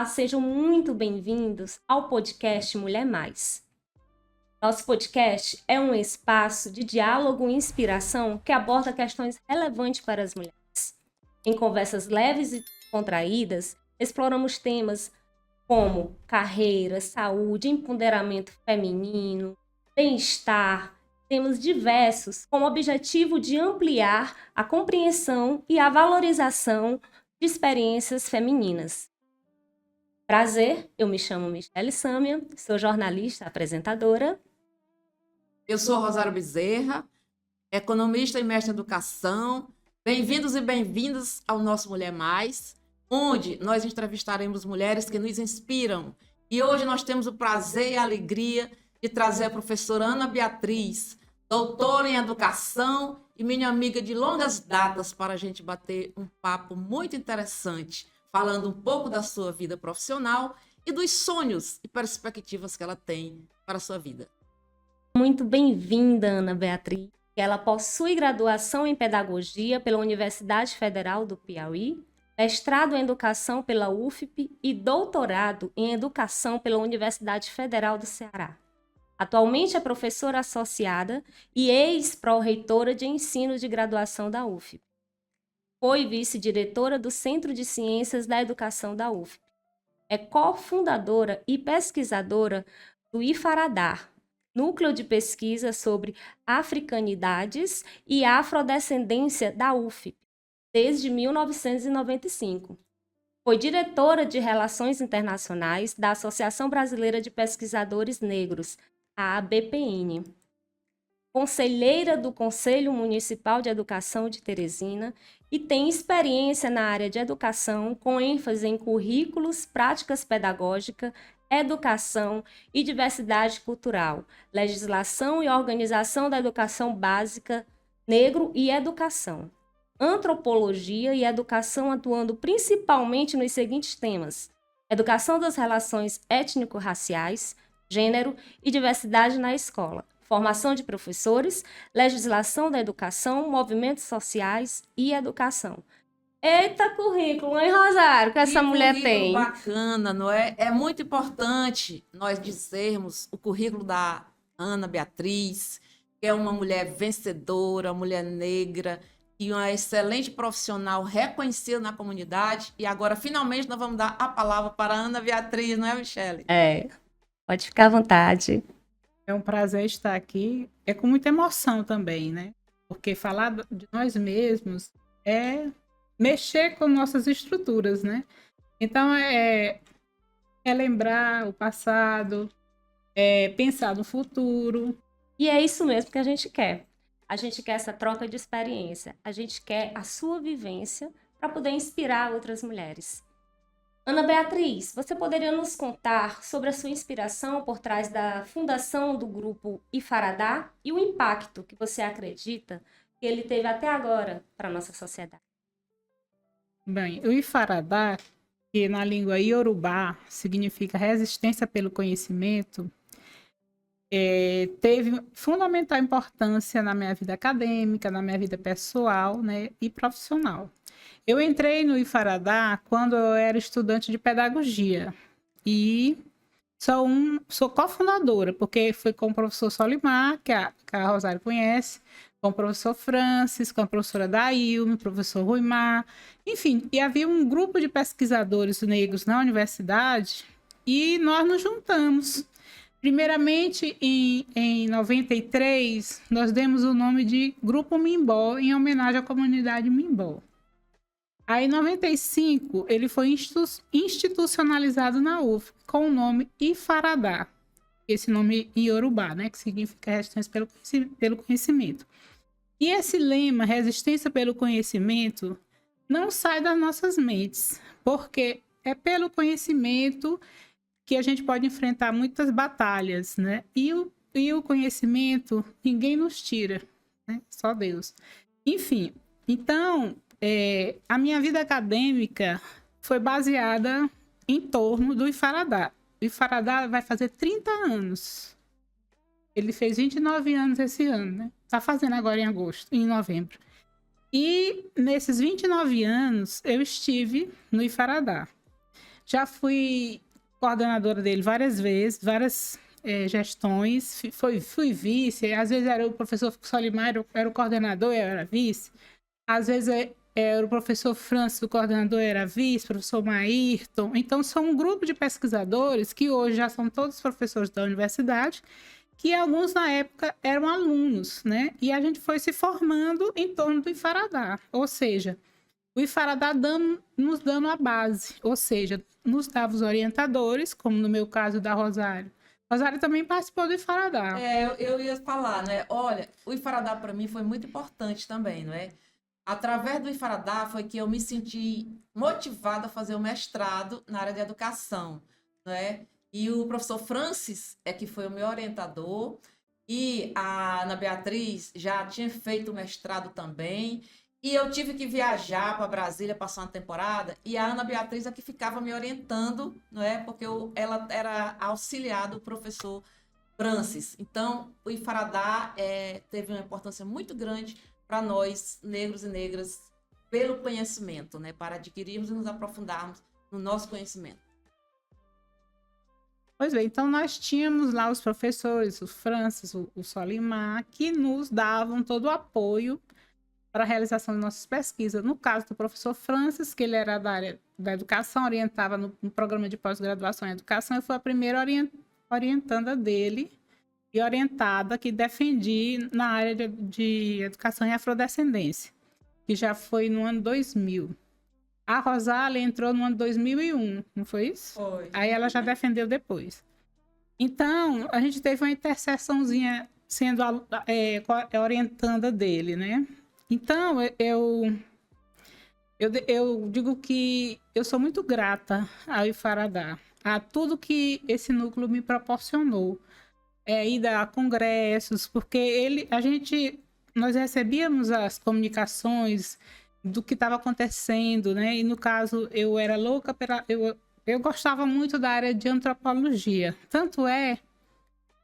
Olá, sejam muito bem-vindos ao podcast Mulher Mais. Nosso podcast é um espaço de diálogo e inspiração que aborda questões relevantes para as mulheres. Em conversas leves e contraídas, exploramos temas como carreira, saúde, empoderamento feminino, bem-estar, temas diversos, com o objetivo de ampliar a compreensão e a valorização de experiências femininas. Prazer, eu me chamo Michele Sâmia, sou jornalista, apresentadora. Eu sou Rosário Bezerra, economista e mestre em educação. Bem-vindos e bem-vindas ao nosso Mulher Mais, onde nós entrevistaremos mulheres que nos inspiram. E hoje nós temos o prazer e a alegria de trazer a professora Ana Beatriz, doutora em educação e minha amiga de longas datas, para a gente bater um papo muito interessante, falando um pouco da sua vida profissional e dos sonhos e perspectivas que ela tem para a sua vida. Muito bem-vinda, Ana Beatriz. Ela possui graduação em Pedagogia pela Universidade Federal do Piauí, mestrado em Educação pela UFP e doutorado em Educação pela Universidade Federal do Ceará. Atualmente é professora associada e ex-pró-reitora de ensino de graduação da UFP. Foi vice-diretora do Centro de Ciências da Educação da UFP. É cofundadora e pesquisadora do IFARADAR, Núcleo de Pesquisa sobre Africanidades e Afrodescendência da UFP, desde 1995. Foi diretora de Relações Internacionais da Associação Brasileira de Pesquisadores Negros, a ABPN. Conselheira do Conselho Municipal de Educação de Teresina e tem experiência na área de educação, com ênfase em currículos, práticas pedagógicas, educação e diversidade cultural, legislação e organização da educação básica, negro e educação, antropologia e educação, atuando principalmente nos seguintes temas: educação das relações étnico-raciais, gênero e diversidade na escola, formação de professores, legislação da educação, movimentos sociais e educação. Eita currículo, hein, Rosário, que essa mulher tem. Bacana, não é? É muito importante nós dizermos o currículo da Ana Beatriz, que é uma mulher vencedora, mulher negra e uma excelente profissional reconhecida na comunidade. E agora, finalmente, nós vamos dar a palavra para a Ana Beatriz, não é, Michele? Pode ficar à vontade. É um prazer estar aqui. É com muita emoção também, né? Porque falar de nós mesmos é mexer com nossas estruturas, né? Então, é lembrar o passado, pensar no futuro. E é isso mesmo que a gente quer. A gente quer essa troca de experiência. A gente quer a sua vivência para poder inspirar outras mulheres. Ana Beatriz, você poderia nos contar sobre a sua inspiração por trás da fundação do grupo IFARADAR e o impacto que você acredita que ele teve até agora para a nossa sociedade? Bem, o IFARADAR, que na língua iorubá significa resistência pelo conhecimento, teve fundamental importância na minha vida acadêmica, na minha vida pessoal, né, e profissional. Eu entrei no IFARADAR quando eu era estudante de pedagogia e sou cofundadora, porque foi com o professor Solimar, que a Rosário conhece, com o professor Francis, com a professora Dailme, o professor Ruimar, enfim, e havia um grupo de pesquisadores negros na universidade e nós nos juntamos. Primeiramente, em 93, nós demos o nome de Grupo Mimbó, em homenagem à comunidade Mimbó. Aí, em 95, ele foi institucionalizado na UF, com o nome IFARADAR, esse nome em iorubá, né, que significa resistência pelo conhecimento. E esse lema, resistência pelo conhecimento, não sai das nossas mentes, porque é pelo conhecimento que a gente pode enfrentar muitas batalhas, né? E o conhecimento, ninguém nos tira, né? Só Deus. Enfim, então, a minha vida acadêmica foi baseada em torno do IFARADAR. O IFARADAR vai fazer 30 anos. Ele fez 29 anos esse ano, né? Está fazendo agora em novembro. E nesses 29 anos, eu estive no IFARADAR. Já fui coordenadora dele várias vezes, várias gestões. Fui vice, às vezes era o professor Solimar, era o coordenador, eu era vice. Às vezes era o professor Francis, o coordenador era vice, professor Maírton. Então, são um grupo de pesquisadores que hoje já são todos professores da universidade, que alguns na época eram alunos, né? E a gente foi se formando em torno do Ifaradá, ou seja, o Ifaradá nos dando a base, ou seja, nos dava os orientadores, como no meu caso da Rosário. Rosário também participou do Ifaradá. Eu ia falar, né? Olha, o Ifaradá para mim foi muito importante também, não é? Através do Ifaradá foi que eu me senti motivada a fazer o mestrado na área de educação, não é? E o professor Francis é que foi o meu orientador, e a Ana Beatriz já tinha feito o mestrado também, e eu tive que viajar para Brasília, passar uma temporada, e a Ana Beatriz é que ficava me orientando, não é? Porque ela era auxiliar do professor Francis. Então, o Ifaradá teve uma importância muito grande para nós, negros e negras, pelo conhecimento, né? Para adquirirmos e nos aprofundarmos no nosso conhecimento. Pois bem, então nós tínhamos lá os professores, o Francis, o Solimar, que nos davam todo o apoio para a realização de nossas pesquisas. No caso do professor Francis, que ele era da área da educação, orientava no programa de pós-graduação em educação, eu fui a primeira orientanda dele e orientada que defendi na área de educação e afrodescendência, que já foi no ano 2000. A Rosália entrou no ano 2001, não foi isso? Foi. Aí ela já defendeu depois. Então, a gente teve uma interseçãozinha sendo orientanda dele, né? Então, eu digo que eu sou muito grata ao Ifaradá, a tudo que esse núcleo me proporcionou. Ida a congressos, porque nós recebíamos as comunicações do que estava acontecendo, né? E no caso, eu era louca, eu gostava muito da área de antropologia. Tanto é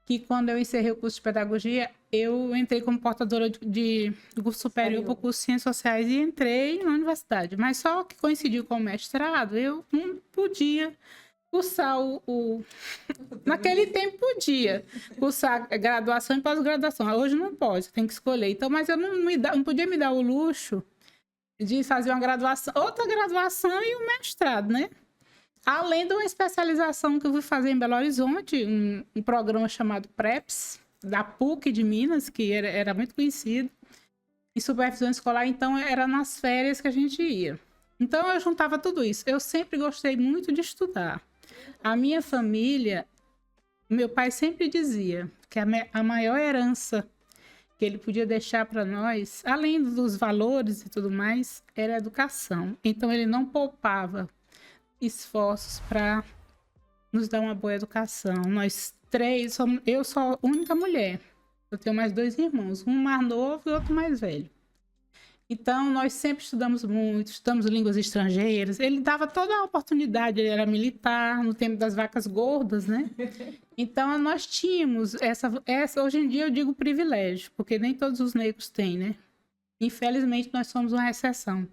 que quando eu encerrei o curso de pedagogia, eu entrei como portadora do curso superior para o curso de Ciências Sociais e entrei na universidade. Mas só que coincidiu com o mestrado, eu não podia cursar naquele tempo podia cursar graduação e pós-graduação. Hoje não pode, tem que escolher. Então, mas eu não podia me dar o luxo de fazer uma graduação, outra graduação e um mestrado, né? Além de uma especialização que eu fui fazer em Belo Horizonte, um programa chamado PREPS, da PUC de Minas, que era muito conhecido, em supervisão escolar, então era nas férias que a gente ia. Então eu juntava tudo isso. Eu sempre gostei muito de estudar. A minha família, meu pai sempre dizia que a maior herança que ele podia deixar para nós, além dos valores e tudo mais, era a educação. Então ele não poupava esforços para nos dar uma boa educação. Nós três, eu sou a única mulher. Eu tenho mais 2 irmãos, um mais novo e outro mais velho. Então, nós sempre estudamos muito, estudamos línguas estrangeiras. Ele dava toda a oportunidade, ele era militar, no tempo das vacas gordas, né? Então, nós tínhamos essa hoje em dia eu digo privilégio, porque nem todos os negros têm, né? Infelizmente, nós somos uma exceção.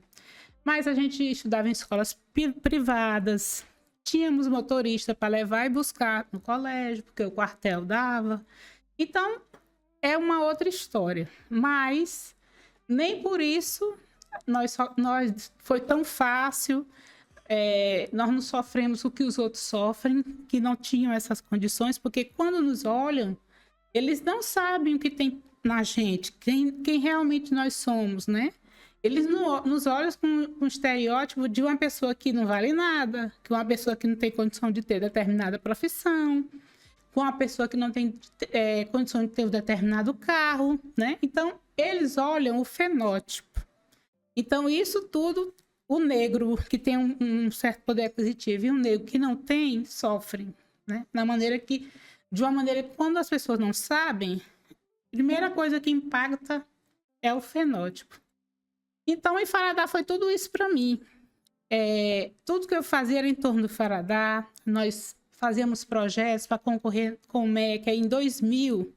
Mas a gente estudava em escolas privadas, tínhamos motorista para levar e buscar no colégio, porque o quartel dava. Então, é uma outra história. Mas nem por isso nós foi tão fácil, nós não sofremos o que os outros sofrem, que não tinham essas condições, porque quando nos olham, eles não sabem o que tem na gente, quem realmente nós somos, né? Eles nos olham com um estereótipo de uma pessoa que não vale nada, que uma pessoa que não tem condição de ter determinada profissão, com uma pessoa que não tem condição de ter um determinado carro, né? Então, eles olham o fenótipo. Então, isso tudo, o negro que tem um certo poder aquisitivo e o negro que não tem, sofrem, né? De uma maneira que quando as pessoas não sabem, a primeira coisa que impacta é o fenótipo. Então, o Ifaradá foi tudo isso para mim. Tudo que eu fazia era em torno do Ifaradá. Nós fazíamos projetos para concorrer com o MEC. Em 2000,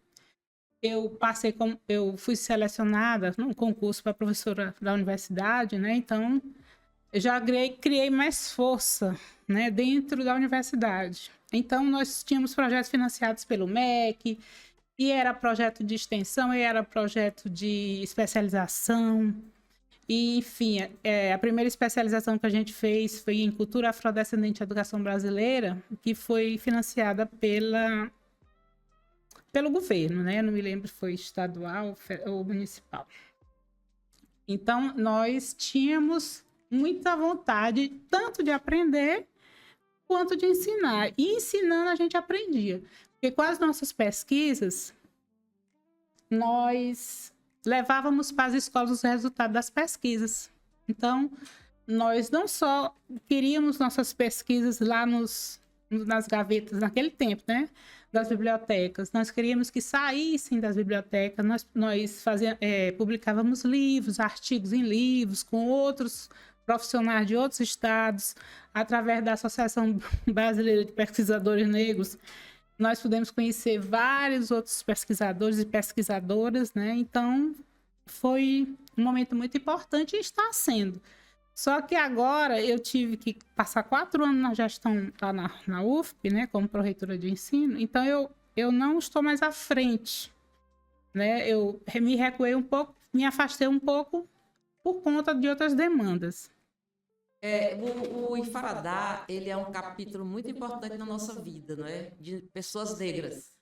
eu fui selecionada num concurso para professora da universidade, né? Então, já criei mais força, né, dentro da universidade. Então, nós tínhamos projetos financiados pelo MEC, e era projeto de extensão, e era projeto de especialização. E, enfim, a primeira especialização que a gente fez foi em Cultura Afrodescendente e Educação Brasileira, que foi financiada pelo governo, né? Eu não me lembro se foi estadual ou municipal. Então, nós tínhamos muita vontade, tanto de aprender, quanto de ensinar. E ensinando, a gente aprendia. Porque com as nossas pesquisas, nós levávamos para as escolas os resultados das pesquisas. Então, nós não só queríamos nossas pesquisas lá nas gavetas, naquele tempo, né? Das bibliotecas. Nós queríamos que saíssem das bibliotecas. Nós publicávamos livros, artigos em livros, com outros profissionais de outros estados, através da Associação Brasileira de Pesquisadores Negros. Nós pudemos conhecer vários outros pesquisadores e pesquisadoras, né? Então, foi um momento muito importante e está sendo. Só que agora eu tive que passar 4 anos na gestão lá na UFP, né? Como pró-reitora de ensino. Então, eu não estou mais à frente, né? Eu me recuei um pouco, me afastei um pouco por conta de outras demandas. O Ifaradá, ele é um capítulo muito importante na nossa vida, não é? De pessoas negras.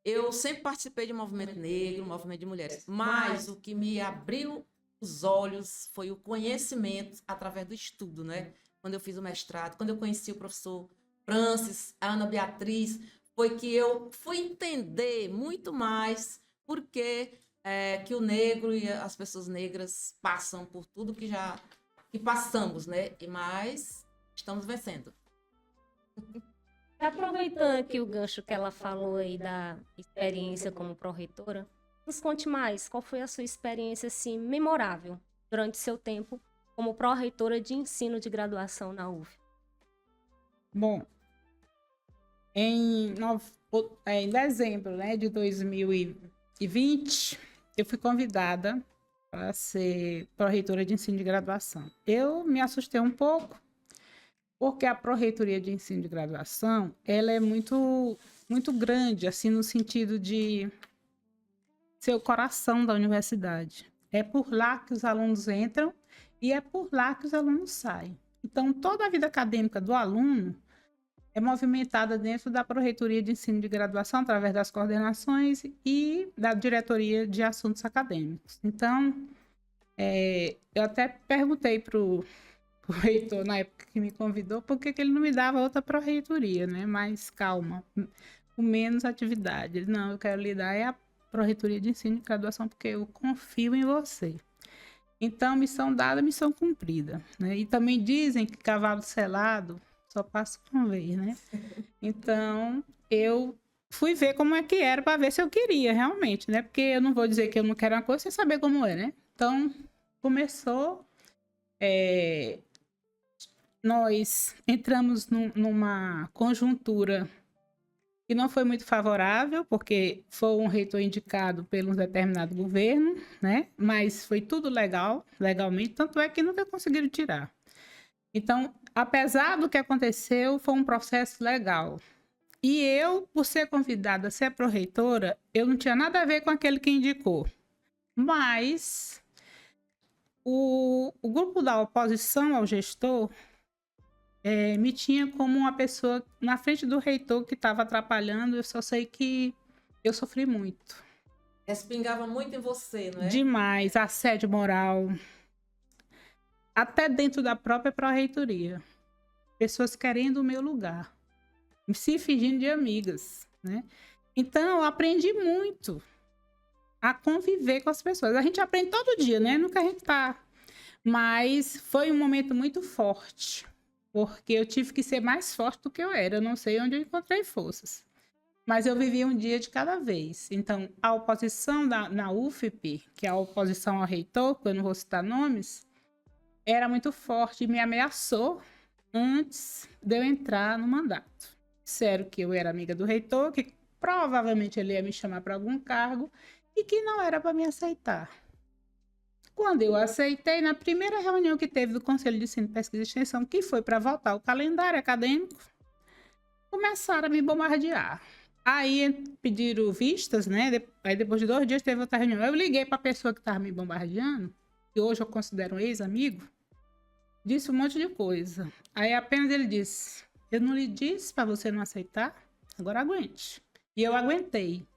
Eu sempre participei de movimento negro, movimento de mulheres, mas o que me abriu os olhos foi o conhecimento através do estudo, né? Quando eu fiz o mestrado, quando eu conheci o professor Francis, a Ana Beatriz, foi que eu fui entender muito mais por que o negro e as pessoas negras passam por tudo que passamos, né? Mas estamos vencendo. Aproveitando aqui o gancho que ela falou aí da experiência como pró-reitora, nos conte mais, qual foi a sua experiência assim, memorável durante seu tempo como pró-reitora de ensino de graduação na UF? Bom, em dezembro, né, de 2020, eu fui convidada para ser pró-reitora de ensino de graduação. Eu me assustei um pouco, porque a pró-reitoria de ensino de graduação, ela é muito, muito grande, assim, no sentido de ser o coração da universidade. É por lá que os alunos entram e é por lá que os alunos saem. Então, toda a vida acadêmica do aluno é movimentada dentro da Pró-Reitoria de Ensino de Graduação, através das coordenações e da Diretoria de Assuntos Acadêmicos. Então, eu até perguntei para o reitor, na época que me convidou, por que ele não me dava outra Pró-Reitoria, né? Mais calma, com menos atividade. Ele, não, eu quero lhe dar a Pró-Reitoria de Ensino de Graduação, porque eu confio em você. Então, missão dada, missão cumprida, né? E também dizem que cavalo selado só passa uma vez, né? Então, eu fui ver como é que era para ver se eu queria realmente, né? Porque eu não vou dizer que eu não quero uma coisa sem saber como é, né? Então, começou... nós entramos numa conjuntura que não foi muito favorável, porque foi um reitor indicado por um determinado governo, né? Mas foi tudo legalmente, tanto é que nunca conseguiram tirar. Então, apesar do que aconteceu, foi um processo legal. E eu, por ser convidada a ser pró-reitora, eu não tinha nada a ver com aquele que indicou. Mas o grupo da oposição ao gestor me tinha como uma pessoa na frente do reitor que estava atrapalhando. Eu só sei que eu sofri muito. Respingava muito em você, não é? Demais, assédio moral. Até dentro da própria pró-reitoria. Pessoas querendo o meu lugar. Se fingindo de amigas, né? Então, eu aprendi muito a conviver com as pessoas. A gente aprende todo dia, né? Nunca a gente tá... Mas foi um momento muito forte. Porque eu tive que ser mais forte do que eu era. Eu não sei onde eu encontrei forças. Mas eu vivi um dia de cada vez. Então, a oposição na UFP, que é a oposição ao reitor, que eu não vou citar nomes, era muito forte e me ameaçou antes de eu entrar no mandato. Disseram que eu era amiga do reitor, que provavelmente ele ia me chamar para algum cargo e que não era para me aceitar. Quando eu aceitei, na primeira reunião que teve do Conselho de Ensino, Pesquisa e Extensão, que foi para votar o calendário acadêmico, começaram a me bombardear. Aí pediram vistas, né? Aí depois de 2 dias teve outra reunião. Eu liguei para a pessoa que estava me bombardeando, que hoje eu considero um ex-amigo, disse um monte de coisa. Aí apenas ele disse: eu não lhe disse para você não aceitar? Agora aguente. E eu aguentei.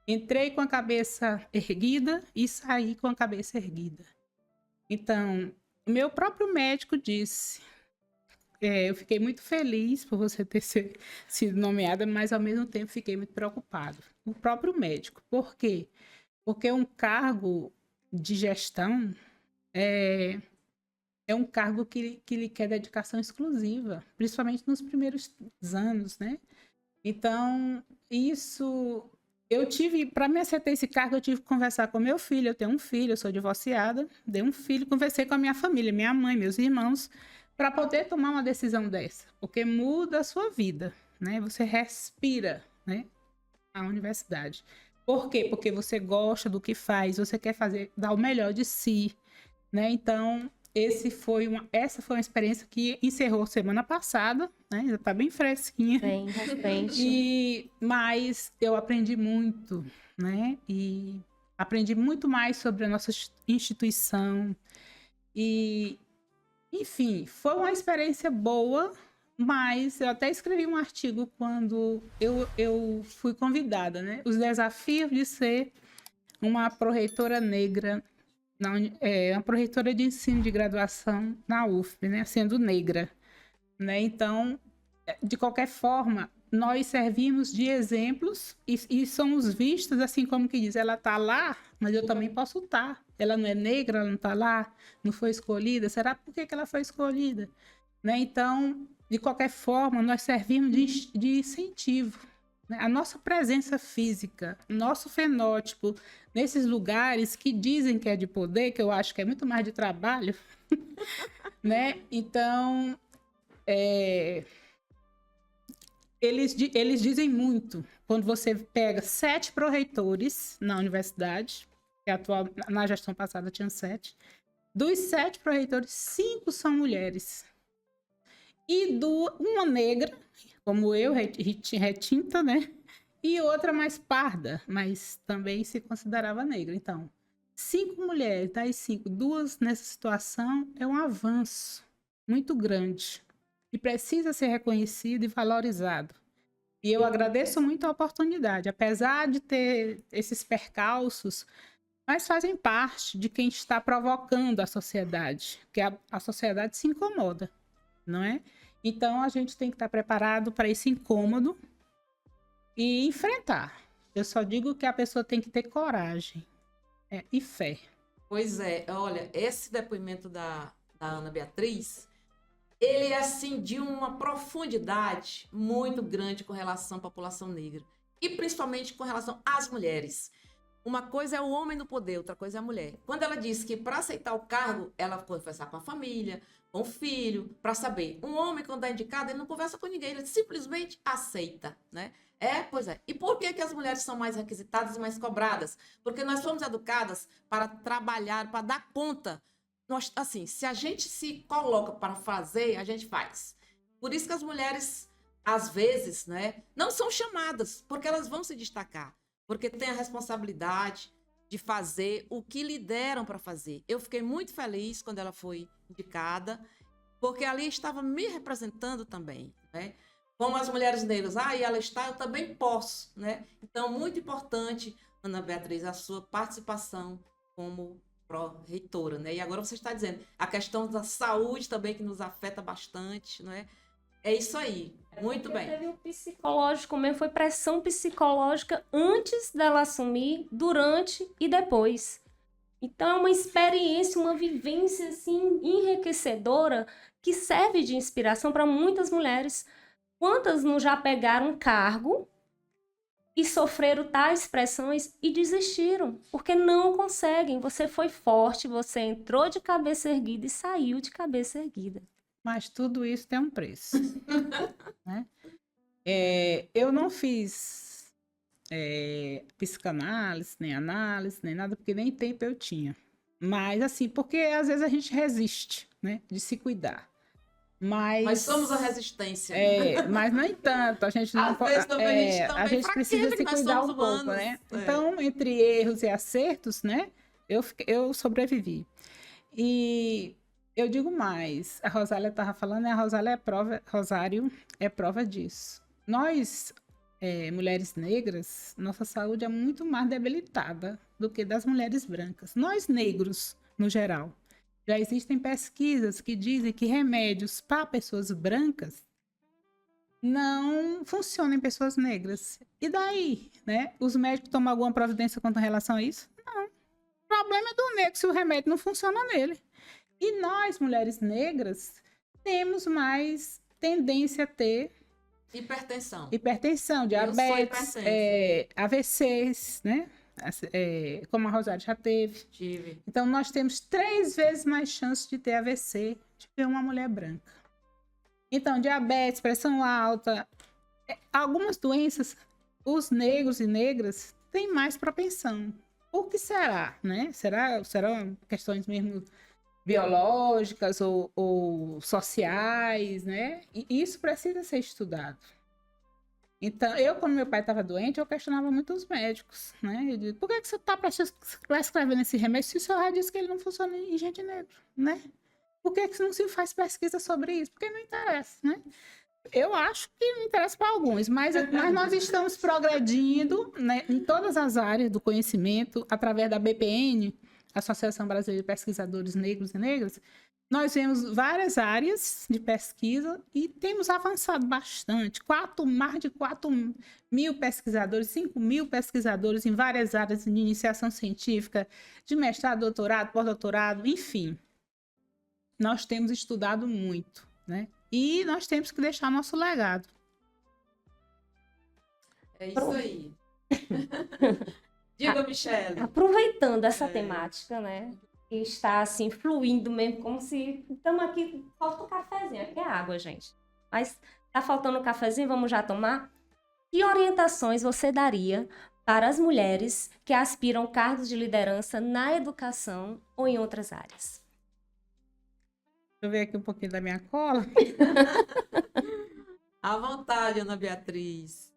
Entrei com a cabeça erguida e saí com a cabeça erguida. Então, o meu próprio médico disse: eu fiquei muito feliz por você ter sido nomeada, mas ao mesmo tempo fiquei muito preocupado. O próprio médico. Por quê? Porque um cargo de gestão é um cargo que lhe quer dedicação exclusiva, principalmente nos primeiros anos, né? Então, isso... Eu tive, para me aceitar esse cargo, eu tive que conversar com meu filho. Eu tenho um filho, eu sou divorciada, dei um filho, conversei com a minha família, minha mãe, meus irmãos, para poder tomar uma decisão dessa, porque muda a sua vida, né? Você respira, né? A universidade. Por quê? Porque você gosta do que faz, você quer fazer, dar o melhor de si, né? Então, essa foi uma experiência que encerrou semana passada, né? Já está bem fresquinha. Bem recente. Mas eu aprendi muito, né? E aprendi muito mais sobre a nossa instituição. E, enfim, foi uma experiência boa, mas eu até escrevi um artigo quando eu fui convidada, né? Os desafios de ser uma pró-reitora negra, uma pró-reitora de ensino de graduação na UFP, né? Sendo negra, né? Então, de qualquer forma, nós servimos de exemplos e somos vistos assim como que diz, ela está lá, mas eu também posso estar. Ela não é negra, ela não está lá, não foi escolhida. Será por que ela foi escolhida? Né? Então, de qualquer forma, nós servimos de incentivo. Né? A nossa presença física, nosso fenótipo, nesses lugares que dizem que é de poder, que eu acho que é muito mais de trabalho, né? Então, eles dizem muito. Quando você pega 7 pró-reitores na universidade, que na gestão passada tinha 7, dos 7 pró-reitores, 5 são mulheres. E uma negra, como eu, retinta, né? E outra mais parda, mas também se considerava negra. Então, 5 mulheres, das 5, 2 nessa situação é um avanço muito grande e precisa ser reconhecido e valorizado. E eu agradeço muito a oportunidade, apesar de ter esses percalços, mas fazem parte de quem está provocando a sociedade, que a sociedade se incomoda, não é? Então, a gente tem que estar preparado para esse incômodo e enfrentar. Eu só digo que a pessoa tem que ter coragem e fé. Pois é, olha, esse depoimento da Ana Beatriz, ele é assim de uma profundidade muito grande com relação à população negra e principalmente com relação às mulheres. Uma coisa é o homem no poder, outra coisa é a mulher. Quando ela disse que para aceitar o cargo, ela conversar com a família, com o filho, para saber. Um homem, quando é indicado, ele não conversa com ninguém, ele simplesmente aceita, né? Pois é. E por que as mulheres são mais requisitadas e mais cobradas? Porque nós fomos educadas para trabalhar, para dar conta. Nós, assim, se a gente se coloca para fazer, a gente faz. Por isso que as mulheres, às vezes, né, não são chamadas, porque elas vão se destacar. Porque tem a responsabilidade de fazer o que lhe deram para fazer. Eu fiquei muito feliz quando ela foi indicada, porque ali estava me representando também, né? Como as mulheres negras, e ela está, eu também posso, né? Então, muito importante, Ana Beatriz, a sua participação como pró-reitora, né? E agora você está dizendo, a questão da saúde também que nos afeta bastante, não é? É isso aí, muito bem. Teve o psicológico mesmo, foi pressão psicológica antes dela assumir, durante e depois. Então é uma experiência, uma vivência assim enriquecedora que serve de inspiração para muitas mulheres. Quantas não já pegaram um cargo e sofreram tais pressões e desistiram, porque não conseguem. Você foi forte, você entrou de cabeça erguida e saiu de cabeça erguida. Mas tudo isso tem um preço. Né? Eu não fiz psicanálise, nem análise, nem nada, porque nem tempo eu tinha. Mas, assim, porque às vezes a gente resiste, né? De se cuidar. Mas somos a resistência. Mas no entanto, a gente não Às vezes também a gente também a gente precisa fraqueja, se que nós cuidar somos um pouco, humanos. né? Então, entre erros e acertos, né? Eu sobrevivi. E eu digo mais, a Rosália estava falando, a Rosália Rosário é prova disso. Nós, mulheres negras, nossa saúde é muito mais debilitada do que das mulheres brancas. Nós negros, no geral. Já existem pesquisas que dizem que remédios para pessoas brancas não funcionam em pessoas negras. E daí, né? Os médicos tomam alguma providência quanto a relação a isso? Não. O problema é do negro se o remédio não funciona nele. E nós, mulheres negras, temos mais tendência a ter hipertensão, diabetes, AVCs, né? Como a Rosário já teve. Tive. Então, nós temos 3 vezes mais chance de ter AVC de que uma mulher branca. Então, diabetes, pressão alta, algumas doenças, os negros e negras têm mais propensão. Por que será, né? Será questões mesmo biológicas ou sociais, né? E isso precisa ser estudado. Então, quando meu pai estava doente, eu questionava muito os médicos, né? Eu digo, por que você está prescrevendo esse remédio se o senhor já disse que ele não funciona em gente negra, né? Por que não se faz pesquisa sobre isso? Porque não interessa, né? Eu acho que não interessa para alguns, mas nós estamos progredindo, né, em todas as áreas do conhecimento, através da BPN, Associação Brasileira de Pesquisadores Negros e Negras. Nós vemos várias áreas de pesquisa e temos avançado bastante. Mais de 4.000 pesquisadores, 5.000 pesquisadores em várias áreas de iniciação científica, de mestrado, doutorado, pós-doutorado, enfim. Nós temos estudado muito, né? E nós temos que deixar nosso legado. É isso aí. Diga, Michele. Aproveitando essa temática, né? Que está assim, fluindo mesmo, como se estamos aqui, falta um cafezinho, aqui é água, gente. Mas tá faltando um cafezinho, vamos já tomar? Que orientações você daria para as mulheres que aspiram cargos de liderança na educação ou em outras áreas? Deixa eu ver aqui um pouquinho da minha cola. À vontade, Ana Beatriz.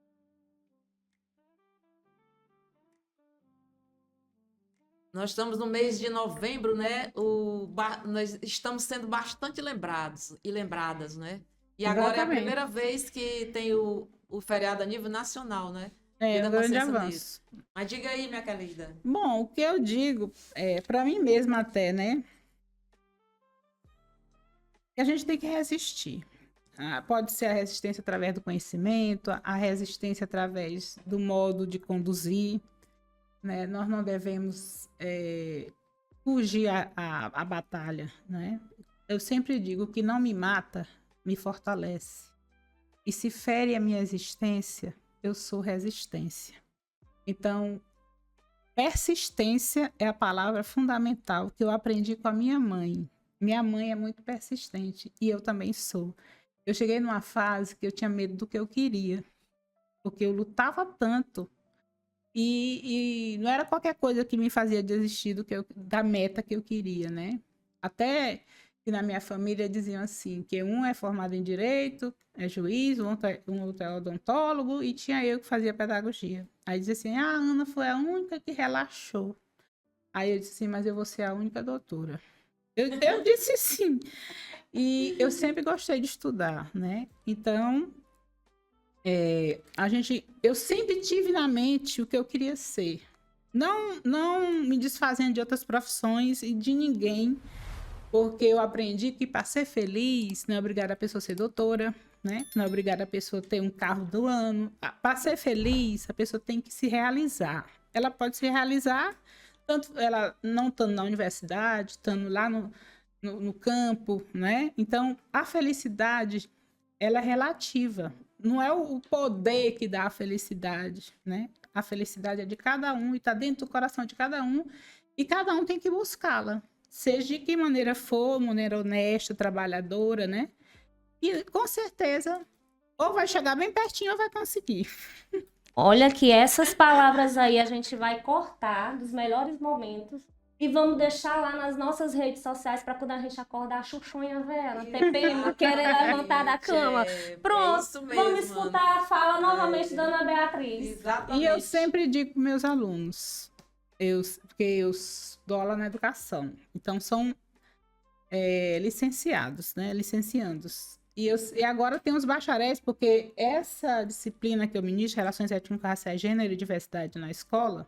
Nós estamos no mês de novembro, né? Nós estamos sendo bastante lembrados e lembradas, né? E agora é a primeira vez que tem o feriado a nível nacional, né? Um grande avanço. Mas diga aí, minha querida. Bom, o que eu digo, para mim mesma até, né? Que a gente tem que resistir. Pode ser a resistência através do conhecimento, a resistência através do modo de conduzir, né? Nós não devemos fugir à batalha, né? Eu sempre digo que não me mata, me fortalece. E se fere a minha existência, eu sou resistência. Então, persistência é a palavra fundamental que eu aprendi com a minha mãe. Minha mãe é muito persistente e eu também sou. Eu cheguei numa fase que eu tinha medo do que eu queria, porque eu lutava tanto e não era qualquer coisa que me fazia desistir da meta que eu queria, né? Até que na minha família diziam assim, que um é formado em direito, é juiz, um outro é odontólogo e tinha eu que fazia pedagogia. Aí dizia assim, a Ana foi a única que relaxou. Aí eu disse assim, mas eu vou ser a única doutora. Eu disse sim. E eu sempre gostei de estudar, né? Então, eu sempre tive na mente o que eu queria ser. Não me desfazendo de outras profissões e de ninguém, porque eu aprendi que para ser feliz não é obrigada a pessoa ser doutora, né? Não é obrigada a pessoa ter um carro do ano. Para ser feliz, a pessoa tem que se realizar. Ela pode se realizar tanto ela não estando na universidade, estando lá no campo, né? Então, a felicidade, ela é relativa. Não é o poder que dá a felicidade, né? A felicidade é de cada um e está dentro do coração de cada um e cada um tem que buscá-la. Seja de que maneira for, maneira honesta, trabalhadora, né? E, com certeza, ou vai chegar bem pertinho ou vai conseguir. Olha que essas palavras aí a gente vai cortar dos melhores momentos E vamos deixar lá nas nossas redes sociais para quando a gente acordar a chuchonha velha, ter pena, querer levantar da cama. Pronto, isso mesmo, vamos escutar a fala novamente da Ana Beatriz. Exatamente. E eu sempre digo para meus alunos, porque eu dou aula na educação, então são licenciados, né? Licenciandos. E agora tem os bacharéis, porque essa disciplina que eu ministro, Relações Étnico-Raciais, Gênero e Diversidade na Escola,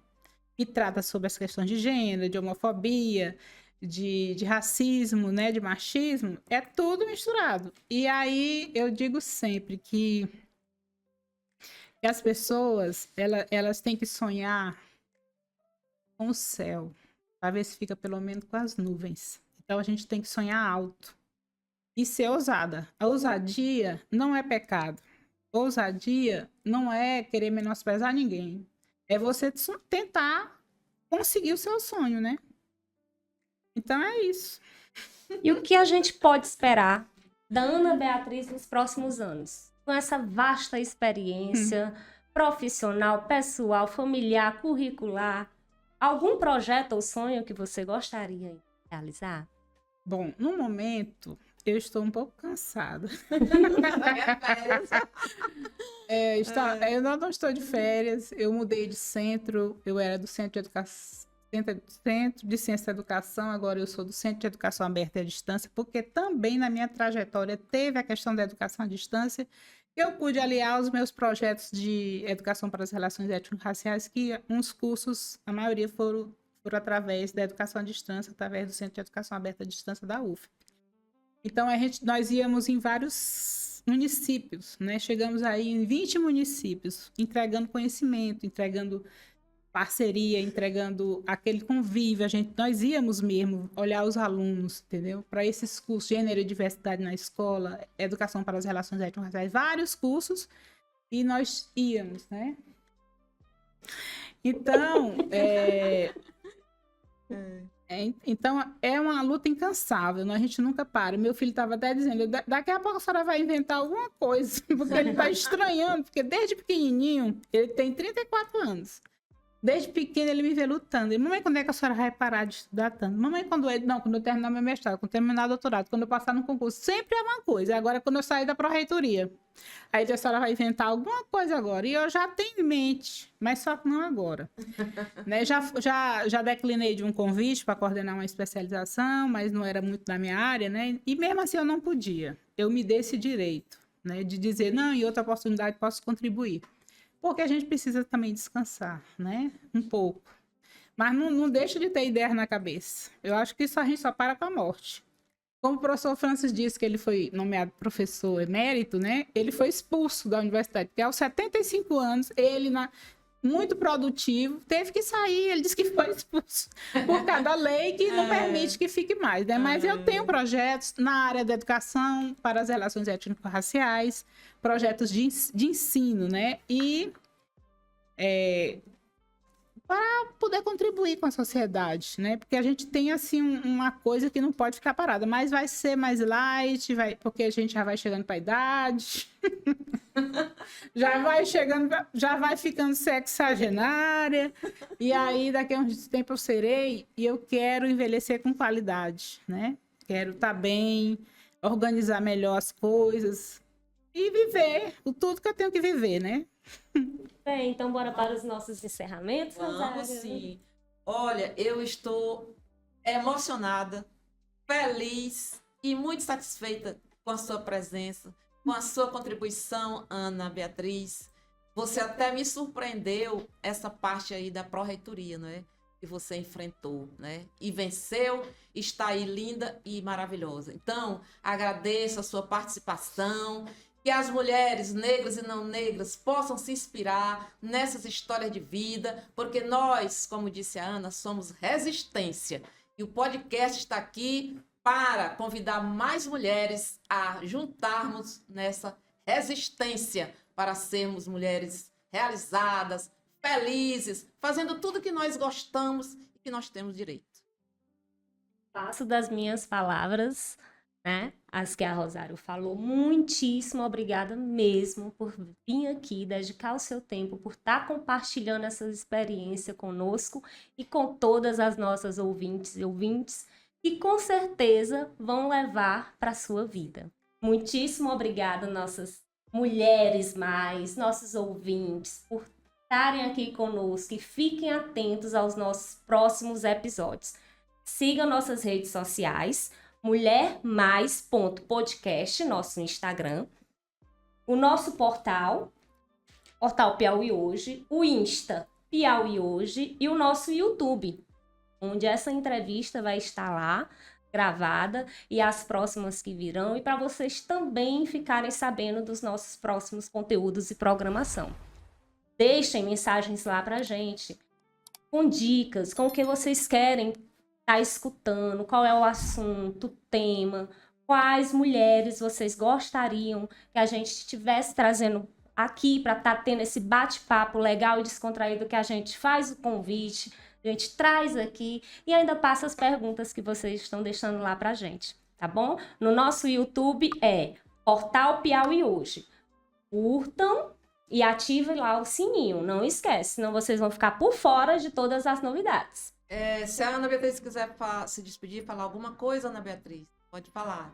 que trata sobre as questões de gênero, de homofobia, de racismo, né? De machismo, é tudo misturado. E aí eu digo sempre que as pessoas, elas têm que sonhar com o céu, para ver se fica pelo menos com as nuvens. Então a gente tem que sonhar alto e ser ousada. A ousadia não é pecado. Ousadia não é querer menosprezar ninguém. É você tentar conseguir o seu sonho, né? Então é isso. E o que a gente pode esperar da Ana Beatriz nos próximos anos? Com essa vasta experiência profissional, pessoal, familiar, curricular, algum projeto ou sonho que você gostaria de realizar? Bom, no momento, eu estou um pouco cansada. Eu não estou de férias, eu mudei de centro, eu era do Centro de Educação, Centro de Ciência da Educação, agora eu sou do Centro de Educação Aberta e à Distância, porque também na minha trajetória teve a questão da educação à distância. Eu pude aliar os meus projetos de educação para as relações étnico-raciais, que uns cursos, a maioria foram através da educação à distância, através do Centro de Educação Aberta à Distância da UF. Então, nós íamos em vários municípios, né? Chegamos aí em 20 municípios, entregando conhecimento, entregando parceria, entregando aquele convívio. Nós íamos mesmo olhar os alunos, entendeu? Para esses cursos, Gênero e Diversidade na Escola, Educação para as Relações Étnico-Raciais, vários cursos, e nós íamos, né? Então, então, é uma luta incansável, né? A gente nunca para. Meu filho estava até dizendo, daqui a pouco a senhora vai inventar alguma coisa, porque ele está estranhando, porque desde pequenininho, ele tem 34 anos. Desde pequeno ele me vê lutando. E, mamãe, quando é que a senhora vai parar de estudar tanto? Mamãe, quando eu terminar meu mestrado, quando eu terminar o doutorado, quando eu passar no concurso, sempre é uma coisa. Agora, quando eu sair da pró-reitoria, aí a senhora vai inventar alguma coisa agora. E eu já tenho em mente, mas só que não agora. Né? Já declinei de um convite para coordenar uma especialização, mas não era muito da minha área, né? E mesmo assim eu não podia. Eu me dei esse direito, né? De dizer, não, em outra oportunidade posso contribuir. Porque a gente precisa também descansar, né? Um pouco. Mas não deixa de ter ideias na cabeça. Eu acho que isso a gente só para com a morte. Como o professor Francis disse que ele foi nomeado professor emérito, né? Ele foi expulso da universidade, porque aos 75 anos, ele, muito produtivo, teve que sair. Ele disse que foi expulso por causa da lei que não permite que fique mais, né? Mas eu tenho projetos na área da educação para as relações étnico-raciais, projetos de ensino, né? E para poder contribuir com a sociedade, né? Porque a gente tem, assim, uma coisa que não pode ficar parada, mas vai ser mais light, porque a gente já vai chegando para a idade, já vai ficando sexagenária, e aí daqui a uns tempo eu serei, e eu quero envelhecer com qualidade, né? Quero estar bem, organizar melhor as coisas e viver tudo que eu tenho que viver, né? Bem, então bora para os nossos encerramentos, Rosário? Vamos sim. Olha, eu estou emocionada, feliz e muito satisfeita com a sua presença, com a sua contribuição, Ana Beatriz. Você até me surpreendeu essa parte aí da pró-reitoria, não é? Que você enfrentou, né? E venceu, está aí linda e maravilhosa. Então, agradeço a sua participação. Que as mulheres negras e não negras possam se inspirar nessas histórias de vida, porque nós, como disse a Ana, somos resistência. E o podcast está aqui para convidar mais mulheres a juntarmos nessa resistência para sermos mulheres realizadas, felizes, fazendo tudo que nós gostamos e que nós temos direito. Passo das minhas palavras, né? as que a Rosário falou. Muitíssimo obrigada mesmo por vir aqui, dedicar o seu tempo, por estar compartilhando essa experiência conosco e com todas as nossas ouvintes e ouvintes, que com certeza vão levar para a sua vida. Muitíssimo obrigada, nossas mulheres mais, nossos ouvintes, por estarem aqui conosco e fiquem atentos aos nossos próximos episódios. Sigam nossas redes sociais, mulhermais.podcast, nosso Instagram, o nosso portal Piauí Hoje, o Insta Piauí Hoje e o nosso YouTube, onde essa entrevista vai estar lá, gravada, e as próximas que virão, e para vocês também ficarem sabendo dos nossos próximos conteúdos e programação. Deixem mensagens lá pra gente, com dicas, com o que vocês querem estar escutando, qual é o assunto, o tema, quais mulheres vocês gostariam que a gente estivesse trazendo aqui para estar tendo esse bate-papo legal e descontraído, que a gente faz o convite, a gente traz aqui e ainda passa as perguntas que vocês estão deixando lá pra gente, tá bom? No nosso YouTube é Portal Piauí Hoje. Curtam e ativem lá o sininho, não esquece, senão vocês vão ficar por fora de todas as novidades. Se a Ana Beatriz quiser se despedir, falar alguma coisa, Ana Beatriz, pode falar.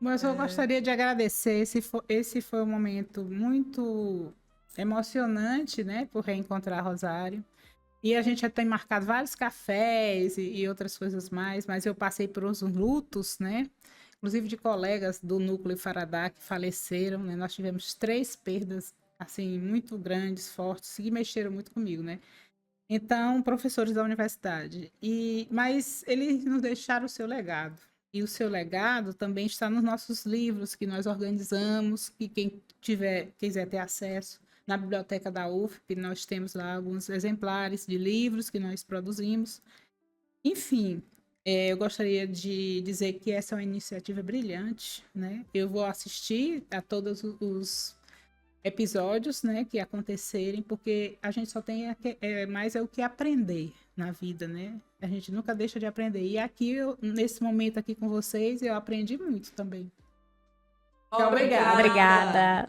Mas eu gostaria de agradecer, esse foi um momento muito emocionante, né, por reencontrar Rosário. E a gente já tem marcado vários cafés e outras coisas mais, mas eu passei por uns lutos, né, inclusive de colegas do Núcleo Ifaradá que faleceram, né, nós tivemos 3 perdas, assim, muito grandes, fortes, que mexeram muito comigo, né. Então, professores da universidade. Mas eles nos deixaram o seu legado. E o seu legado também está nos nossos livros que nós organizamos, e quem quiser ter acesso, na biblioteca da UFP, nós temos lá alguns exemplares de livros que nós produzimos. Enfim, eu gostaria de dizer que essa é uma iniciativa brilhante, né? Eu vou assistir a todos os episódios, né, que acontecerem, porque a gente só tem mais o que aprender na vida, né? A gente nunca deixa de aprender. E aqui, nesse momento aqui com vocês, eu aprendi muito também. Obrigada. Obrigada.